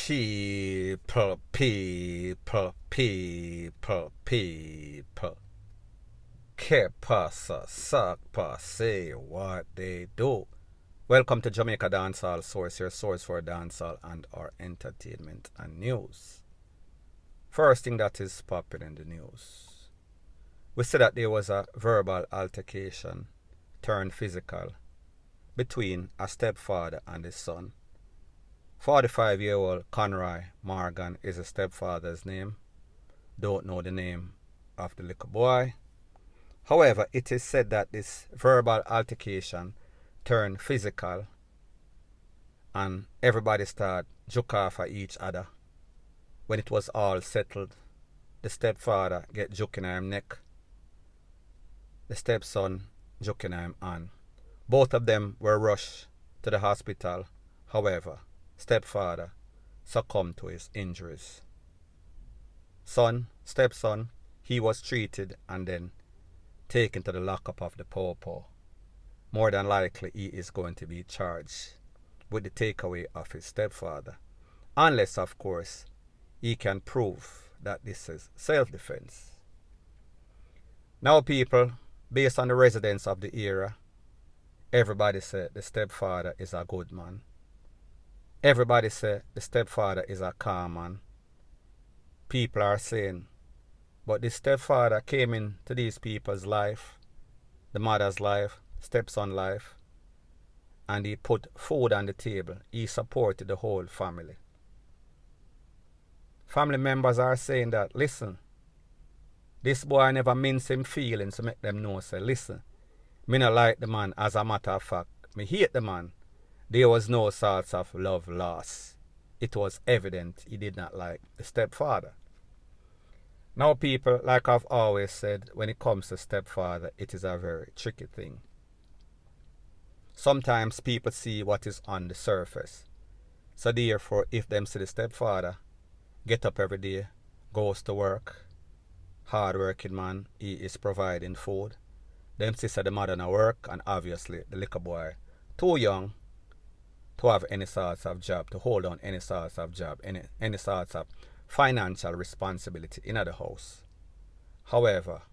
People. Que pasa, suck, say what they do. Welcome to Jamaica Dancehall Source, your source for dancehall and our entertainment and news. First thing that is popping in the news. We said that there was a verbal altercation turned physical between a stepfather and his son. 45-year-old Conroy Morgan is his stepfather's name. Don't know the name of the little boy. However, it is said that this verbal altercation turned physical and everybody started joke off at each other. When it was all settled, the stepfather get joking at him neck. The stepson joking at him on. Both of them were rushed to the hospital. However, stepfather succumbed to his injuries. Stepson, he was treated and then taken to the lockup of the Popo. More than likely, he is going to be charged with the takeaway of his stepfather. Unless, of course, he can prove that this is self-defense. Now, people, based on the residents of the era, everybody said the stepfather is a good man. Everybody said the stepfather is a calm man. People are saying, but the stepfather came into these people's life, the mother's life, stepson's life, and he put food on the table. He supported the whole family. Family members are saying that, listen, this boy never mince him feelings to make them know, say, listen, me not like the man. As a matter of fact, me hate the man. There was no sorts of love lost. It was evident he did not like the stepfather. Now, people, like I've always said, when it comes to stepfather, it is a very tricky thing. Sometimes people see what is on the surface. So therefore, if them see the stepfather get up every day, goes to work, hard-working man, he is providing food. Them see the mother not work, and obviously the little boy too young to have any sorts of job, to hold on any sorts of job, any sorts of financial responsibility in the house. However,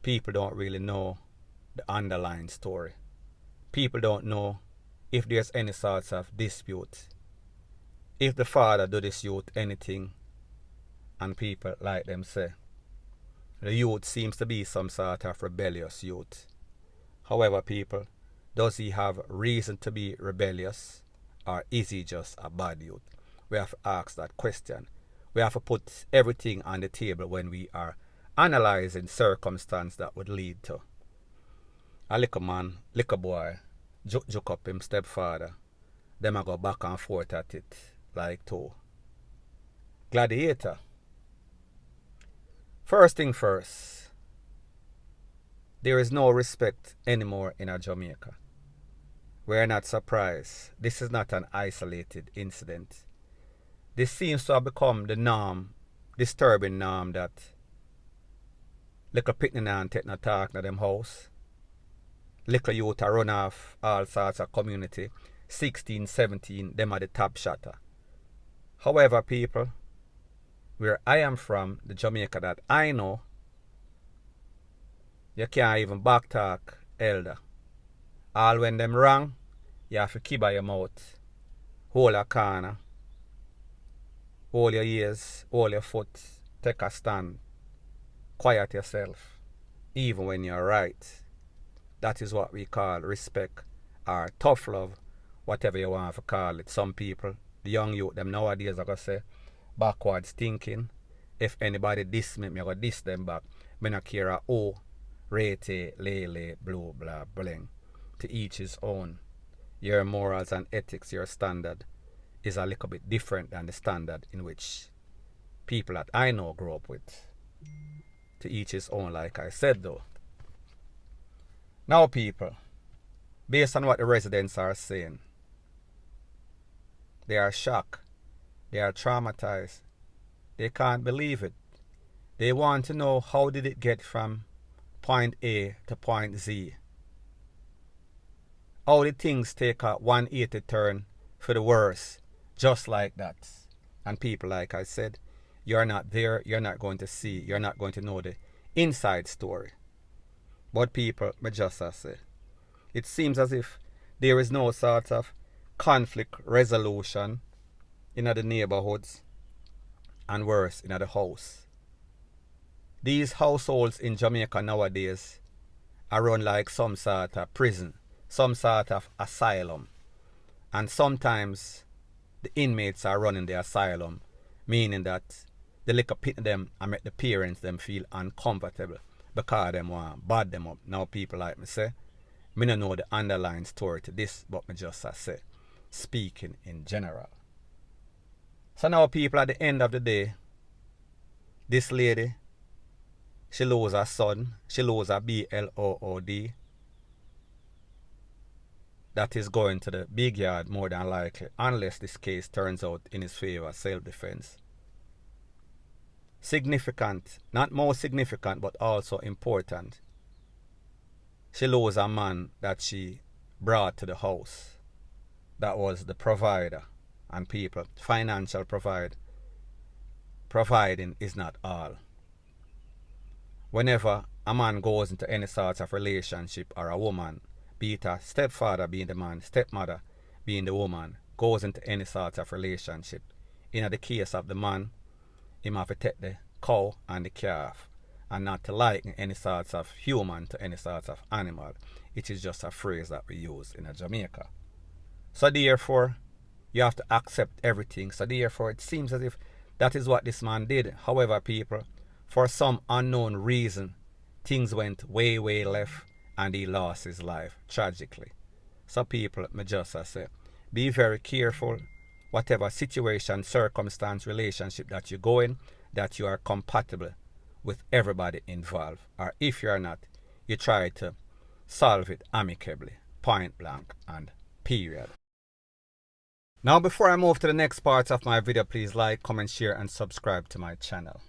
people don't really know the underlying story. People don't know if there's any sorts of dispute. If the father do this youth anything, and people like them say, the youth seems to be some sort of rebellious youth. However, people, does he have reason to be rebellious, or is he just a bad youth? We have to ask that question. We have to put everything on the table when we are analyzing circumstance that would lead to a little man, little boy, joke up him stepfather. Them a go back and forth at it like two gladiator. First thing first, there is no respect anymore in Jamaica. We are not surprised. This is not an isolated incident. This seems to have become the norm, disturbing norm, that little picnic and take no talk na them house. Little youth a run off all sorts of community. 16, 17, them are the top shotter. However, people, where I am from, the Jamaica that I know, you can't even backtalk elder. All when them wrong, you have to keep by your mouth. Hold a corner. Hold your ears, hold your foot, take a stand. Quiet yourself, even when you're right. That is what we call respect, or tough love, whatever you want to call it. Some people, the young youth, them nowadays are going to say, backwards thinking. If anybody diss me, I'm going to diss them back. I don't care a O, rete, lele, blue, blah, bling. To each his own. Your morals and ethics, your standard, is a little bit different than the standard in which people that I know grew up with. To each his own, like I said though. Now, people, based on what the residents are saying, they are shocked. They are traumatized. They can't believe it. They want to know, how did it get from point A to point Z? How did things take a 180 turn for the worse, just like that? And people, like I said, you're not there, you're not going to see, you're not going to know the inside story. But people, me just say, it seems as if there is no sort of conflict resolution in the neighborhoods and worse in the house. These households in Jamaica nowadays are run like some sort of prison, some sort of asylum. And sometimes the inmates are running the asylum, meaning that the liquor pit them and make the parents them feel uncomfortable because them want bad them up. Now people like me say, me don't know the underlying story to this, but me just say, speaking in general. So now people, at the end of the day, this lady, she lose her son, she lose her BLOOD. That is going to the big yard more than likely, unless this case turns out in his favor, self-defense. Significant, not more significant, but also important. She lose a man that she brought to the house. That was the provider. And people, financial providing is not all. Whenever a man goes into any sort of relationship, or a woman, be it a stepfather being the man, stepmother being the woman, goes into any sort of relationship, in the case of the man, him have to take the cow and the calf, and not to liken any sort of human to any sort of animal. It is just a phrase that we use in Jamaica. So therefore, you have to accept everything. So therefore, it seems as if that is what this man did. However, people, for some unknown reason, things went way, way left and he lost his life tragically. So people, me just say, be very careful, whatever situation, circumstance, relationship that you go in, that you are compatible with everybody involved. Or if you are not, you try to solve it amicably, point blank and period. Now before I move to the next part of my video, please like, comment, share and subscribe to my channel.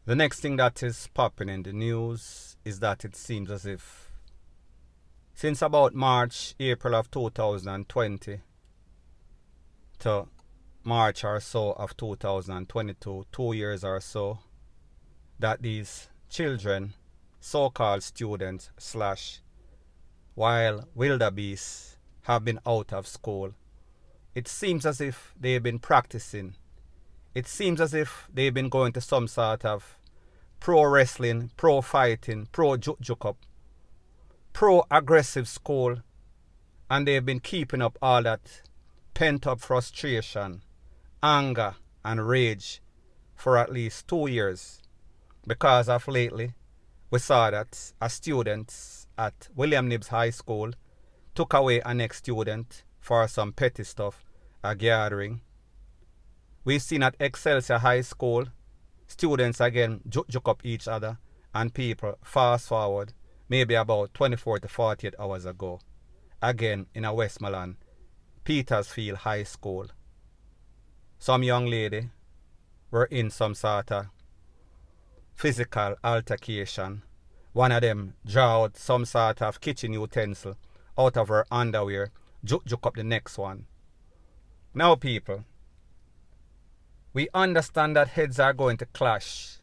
The next thing that is popping in the news is that it seems as if since about March, April of 2020 to March or so of 2022, 2 years or so, that these children, so-called students / while wildebeests, have been out of school. It seems as if they've been practicing. It seems as if they've been going to some sort of pro wrestling, pro fighting, pro juk up, pro aggressive school, and they've been keeping up all that pent up frustration, anger and rage for at least 2 years. Because of lately, we saw that a student at William Nibbs High School took away an ex-student for some petty stuff, a gathering. We've seen at Excelsior High School, students again juk up each other, and people, fast forward, maybe about 24 to 48 hours ago, again in a Westmoreland, Petersfield High School. Some young lady were in some sort of physical altercation. One of them draw out some sort of kitchen utensil out of her underwear, juk up the next one. Now people, we understand that heads are going to clash.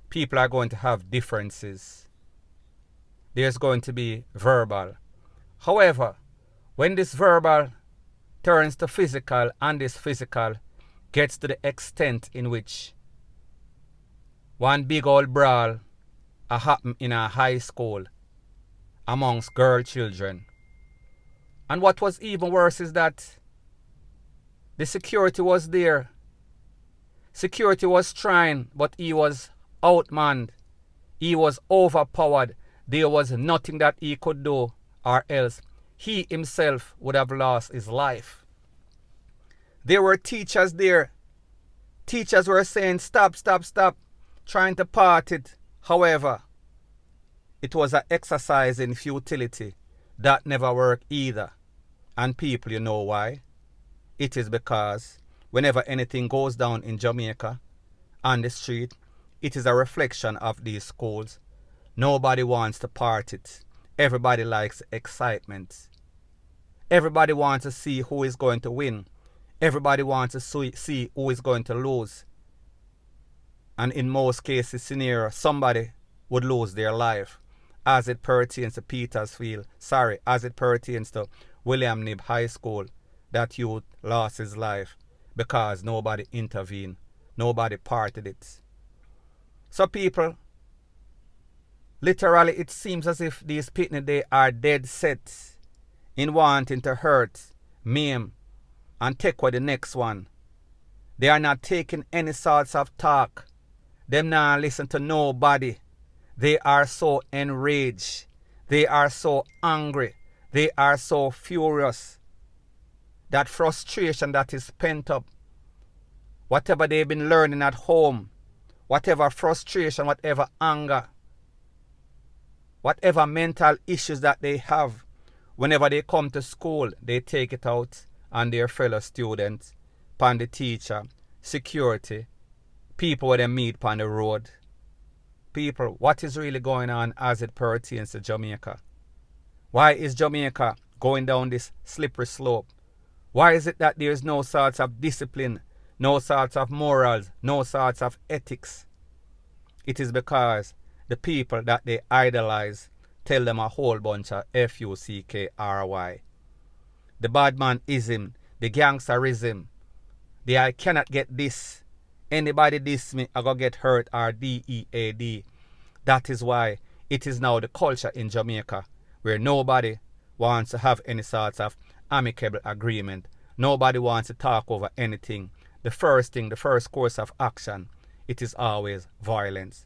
People are going to have differences. There's going to be verbal. However, when this verbal turns to physical and this physical gets to the extent in which one big old brawl happened in a high school amongst girl children. And what was even worse is that the security was there. Security was trying, but he was outmanned. He was overpowered. There was nothing that he could do, or else he himself would have lost his life. There were teachers there. Teachers were saying, stop, stop, stop, trying to part it. However, it was an exercise in futility. That never worked either. And people, you know why? It is because whenever anything goes down in Jamaica, on the street, it is a reflection of these schools. Nobody wants to part it. Everybody likes excitement. Everybody wants to see who is going to win. Everybody wants to see who is going to lose. And in most cases scenario, somebody would lose their life as it pertains to as it pertains to William Knibb High School. That youth lost his life because nobody intervened. Nobody parted it. So people, literally it seems as if these pitney, they are dead set in wanting to hurt, maim, and take away the next one. They are not taking any sorts of talk. Them not listen to nobody. They are so enraged. They are so angry. They are so furious. That frustration that is pent up, whatever they've been learning at home, whatever frustration, whatever anger, whatever mental issues that they have, whenever they come to school, they take it out on their fellow students, upon the teacher, security, people where they meet upon the road. People, what is really going on as it pertains to Jamaica? Why is Jamaica going down this slippery slope? Why is it that there is no sorts of discipline, no sorts of morals, no sorts of ethics? It is because the people that they idolize tell them a whole bunch of F-U-C-K-R-Y. The badmanism, the gangsterism, the I cannot get this, anybody diss me, I go get hurt, or D-E-A-D. That is why it is now the culture in Jamaica where nobody wants to have any sorts of amicable agreement. Nobody wants to talk over anything. The first course of action, it is always violence.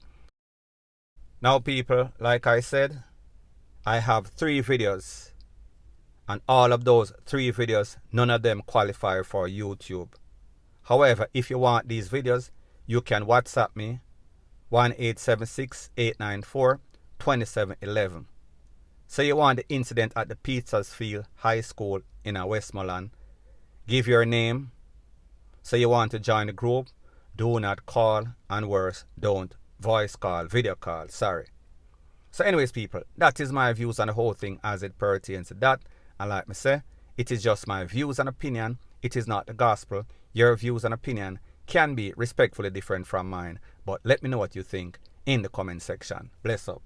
Now people, like I said, I have 3 videos. And all of those 3 videos, none of them qualify for YouTube. However, if you want these videos, you can WhatsApp me 1-876-894-2711. So you want the incident at the Petersfield High School in Westmoreland. Give your name. So you want to join the group. Do not call, and worse, don't voice call, video call, sorry. So anyways people, that is my views on the whole thing as it pertains to that. And like me say, it is just my views and opinion. It is not the gospel. Your views and opinion can be respectfully different from mine. But let me know what you think in the comment section. Bless up.